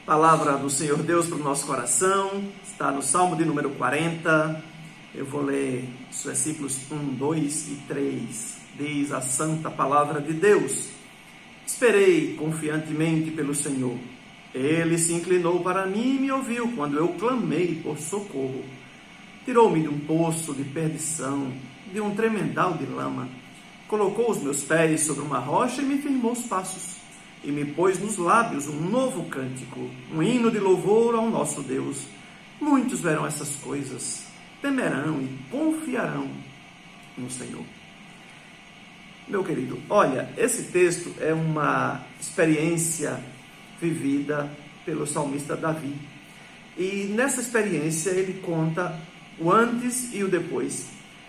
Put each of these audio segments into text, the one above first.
Palavra do Senhor Deus para o nosso coração, está no Salmo de número 40, eu vou ler os versículos 1, 2 e 3, diz a santa palavra de Deus: Esperei confiantemente pelo Senhor, Ele se inclinou para mim e me ouviu quando eu clamei por socorro. Tirou-me de um poço de perdição, de um tremendal de lama, colocou os meus pés sobre uma rocha e me firmou os passos. E me pôs nos lábios um novo cântico, um hino de louvor ao nosso Deus. Muitos verão essas coisas, temerão e confiarão no Senhor. Meu querido, olha, esse texto é uma experiência vivida pelo salmista Davi. E nessa experiência ele conta o antes e o depois.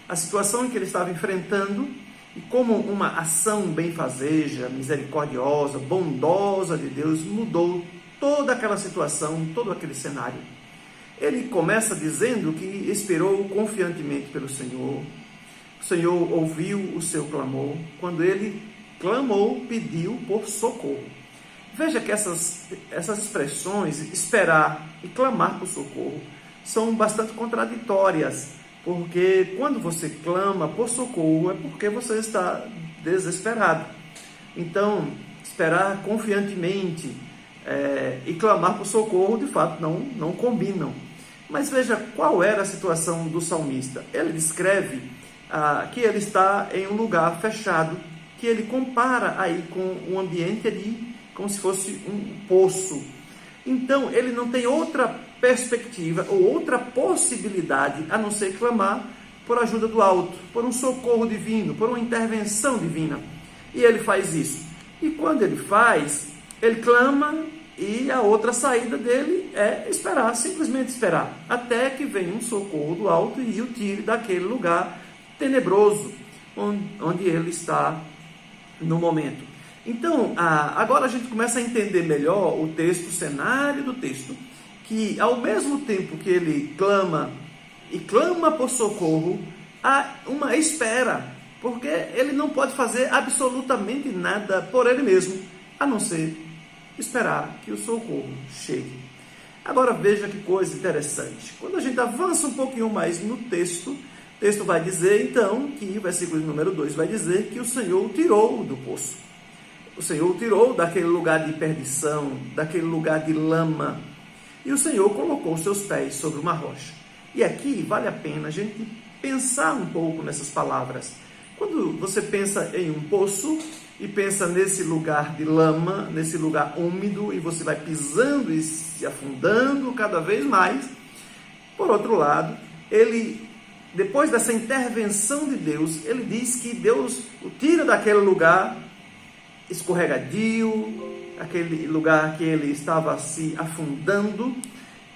A situação em que ele estava enfrentando e como uma ação benfazeja, misericordiosa, bondosa de Deus mudou toda aquela situação, todo aquele cenário. Ele começa dizendo que esperou confiantemente pelo Senhor. O Senhor ouviu o seu clamor. Quando ele clamou, pediu por socorro. Veja que essas expressões, esperar e clamar por socorro, são bastante contraditórias. Porque quando você clama por socorro é porque você está desesperado. Então, esperar confiantemente e clamar por socorro, de fato, não combinam. Mas veja qual era a situação do salmista. Ele descreve que ele está em um lugar fechado, que ele compara aí com um ambiente ali, como se fosse um poço. Então, ele não tem outra perspectiva ou outra possibilidade a não ser clamar por ajuda do alto, por um socorro divino, por uma intervenção divina. E ele faz isso. E quando ele faz, ele clama e a outra saída dele é esperar, simplesmente esperar, até que venha um socorro do alto e o tire daquele lugar tenebroso onde ele está no momento. Então, agora a gente começa a entender melhor o texto, o cenário do texto, que ao mesmo tempo que ele clama e clama por socorro, há uma espera, porque ele não pode fazer absolutamente nada por ele mesmo, a não ser esperar que o socorro chegue. Agora veja que coisa interessante. Quando a gente avança um pouquinho mais no texto, o texto vai dizer então, que o versículo número 2 vai dizer que o Senhor o tirou do poço. O Senhor o tirou daquele lugar de perdição, daquele lugar de lama, e o Senhor colocou seus pés sobre uma rocha. E aqui vale a pena a gente pensar um pouco nessas palavras. Quando você pensa em um poço e pensa nesse lugar de lama, nesse lugar úmido, e você vai pisando e se afundando cada vez mais, por outro lado, depois dessa intervenção de Deus, ele diz que Deus o tira daquele lugar escorregadio, aquele lugar que ele estava se afundando,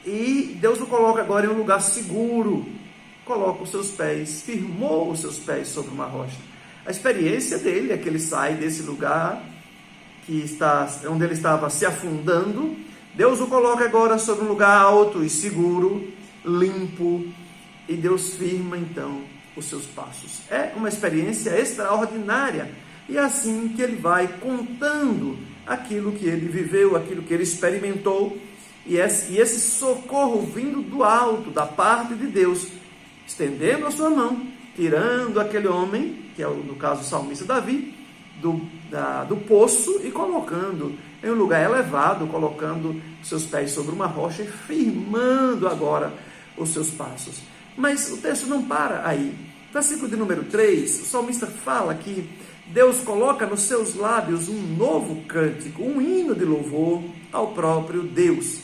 e Deus o coloca agora em um lugar seguro, coloca os seus pés, firmou os seus pés sobre uma rocha. A experiência dele é que ele sai desse lugar onde ele estava se afundando, Deus o coloca agora sobre um lugar alto e seguro, limpo, e Deus firma então os seus passos. É uma experiência extraordinária, e é assim que ele vai contando aquilo que ele viveu, aquilo que ele experimentou, e esse socorro vindo do alto, da parte de Deus, estendendo a sua mão, tirando aquele homem, que é no caso o salmista Davi, do poço e colocando em um lugar elevado, colocando seus pés sobre uma rocha e firmando agora os seus passos. Mas o texto não para aí. Versículo de número 3, o salmista fala que Deus coloca nos seus lábios um novo cântico, um hino de louvor ao próprio Deus.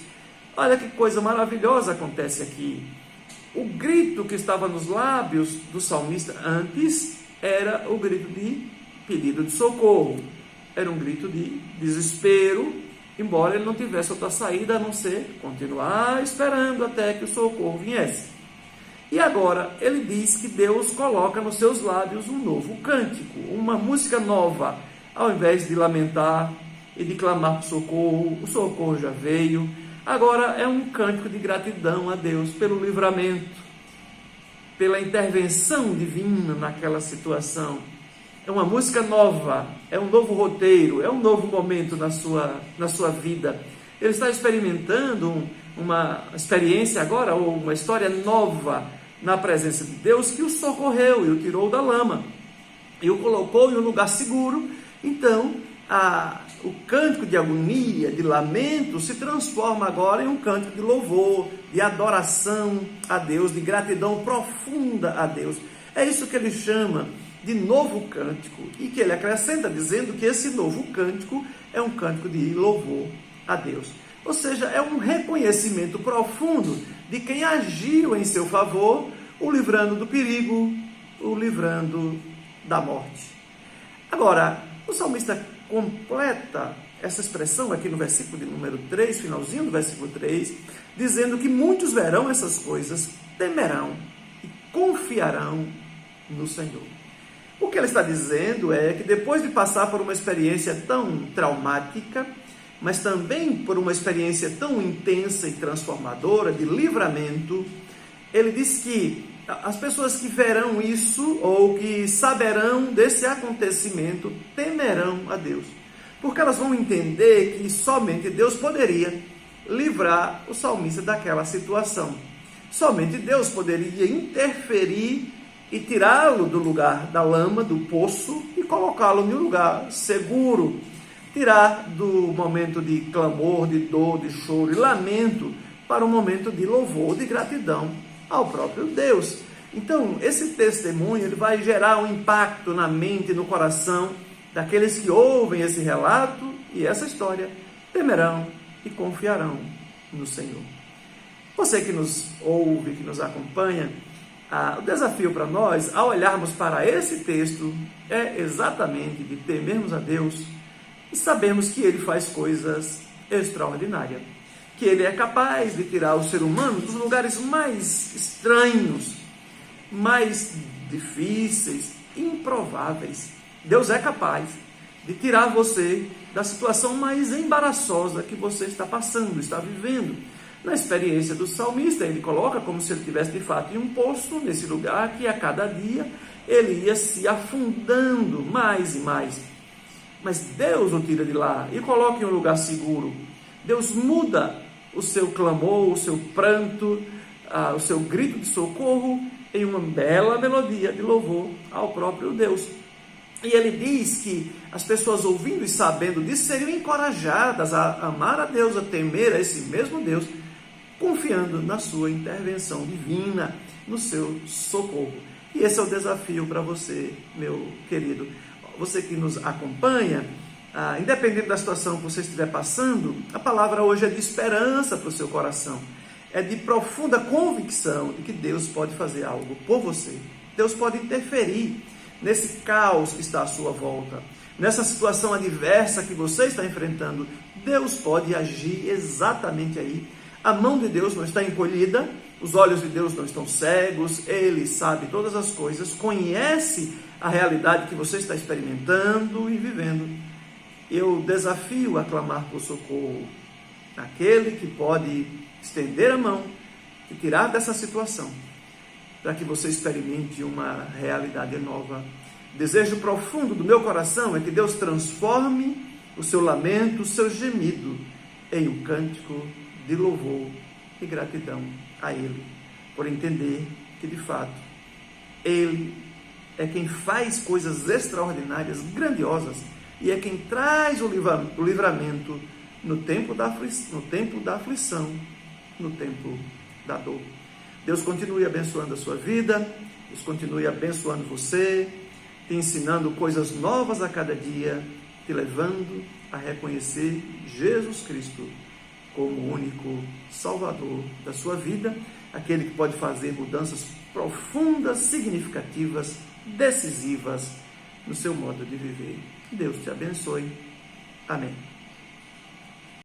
Olha que coisa maravilhosa acontece aqui. O grito que estava nos lábios do salmista antes era o grito de pedido de socorro. Era um grito de desespero, embora ele não tivesse outra saída a não ser continuar esperando até que o socorro viesse. E agora ele diz que Deus coloca nos seus lábios um novo cântico, uma música nova. Ao invés de lamentar e de clamar por socorro, o socorro já veio. Agora é um cântico de gratidão a Deus pelo livramento, pela intervenção divina naquela situação. É uma música nova, é um novo roteiro, é um novo momento na sua vida. Ele está experimentando uma experiência agora, ou uma história nova na presença de Deus, que o socorreu e o tirou da lama e o colocou em um lugar seguro. Então, o cântico de agonia, de lamento, se transforma agora em um cântico de louvor, de adoração a Deus, de gratidão profunda a Deus. É isso que ele chama de novo cântico, e que ele acrescenta dizendo que esse novo cântico é um cântico de louvor a Deus. Ou seja, é um reconhecimento profundo de quem agiu em seu favor, o livrando do perigo, o livrando da morte. Agora, o salmista completa essa expressão aqui no versículo de número 3, finalzinho do versículo 3, dizendo que muitos verão essas coisas, temerão e confiarão no Senhor. O que ele está dizendo é que depois de passar por uma experiência tão traumática, mas também por uma experiência tão intensa e transformadora de livramento, ele diz que as pessoas que verão isso, ou que saberão desse acontecimento, temerão a Deus, porque elas vão entender que somente Deus poderia livrar o salmista daquela situação. Somente Deus poderia interferir e tirá-lo do lugar da lama, do poço, e colocá-lo em um lugar seguro, tirar do momento de clamor, de dor, de choro e lamento, para um momento de louvor, de gratidão ao próprio Deus. Então, esse testemunho ele vai gerar um impacto na mente e no coração daqueles que ouvem esse relato e essa história, temerão e confiarão no Senhor. Você que nos ouve, que nos acompanha, o desafio para nós, ao olharmos para esse texto, é exatamente de temermos a Deus e sabermos que Ele faz coisas extraordinárias, que Ele é capaz de tirar o ser humano dos lugares mais estranhos, mais difíceis, improváveis. Deus é capaz de tirar você da situação mais embaraçosa que você está passando, está vivendo. Na experiência do salmista, ele coloca como se ele estivesse de fato em um poço, nesse lugar que a cada dia ele ia se afundando mais e mais. Mas Deus o tira de lá e coloca em um lugar seguro. Deus muda o seu clamor, o seu pranto, o seu grito de socorro em uma bela melodia de louvor ao próprio Deus. E ele diz que as pessoas ouvindo e sabendo disso seriam encorajadas a amar a Deus, a temer a esse mesmo Deus, confiando na sua intervenção divina, no seu socorro. E esse é o desafio para você, meu querido. Você que nos acompanha, independente da situação que você estiver passando, a palavra hoje é de esperança para o seu coração. É de profunda convicção de que Deus pode fazer algo por você. Deus pode interferir nesse caos que está à sua volta, nessa situação adversa que você está enfrentando. Deus pode agir exatamente aí. A mão de Deus não está encolhida, os olhos de Deus não estão cegos, Ele sabe todas as coisas, conhece a realidade que você está experimentando e vivendo. Eu desafio a clamar por socorro, aquele que pode estender a mão e tirar dessa situação, para que você experimente uma realidade nova. O desejo profundo do meu coração é que Deus transforme o seu lamento, o seu gemido, em um cântico de louvor e gratidão a Ele, por entender que de fato Ele é quem faz coisas extraordinárias, grandiosas, e é quem traz o livramento no tempo da aflição, no tempo da dor. Deus continue abençoando a sua vida, Deus continue abençoando você, te ensinando coisas novas a cada dia, te levando a reconhecer Jesus Cristo como o único Salvador da sua vida, aquele que pode fazer mudanças profundas, significativas, decisivas no seu modo de viver. Deus te abençoe. Amém.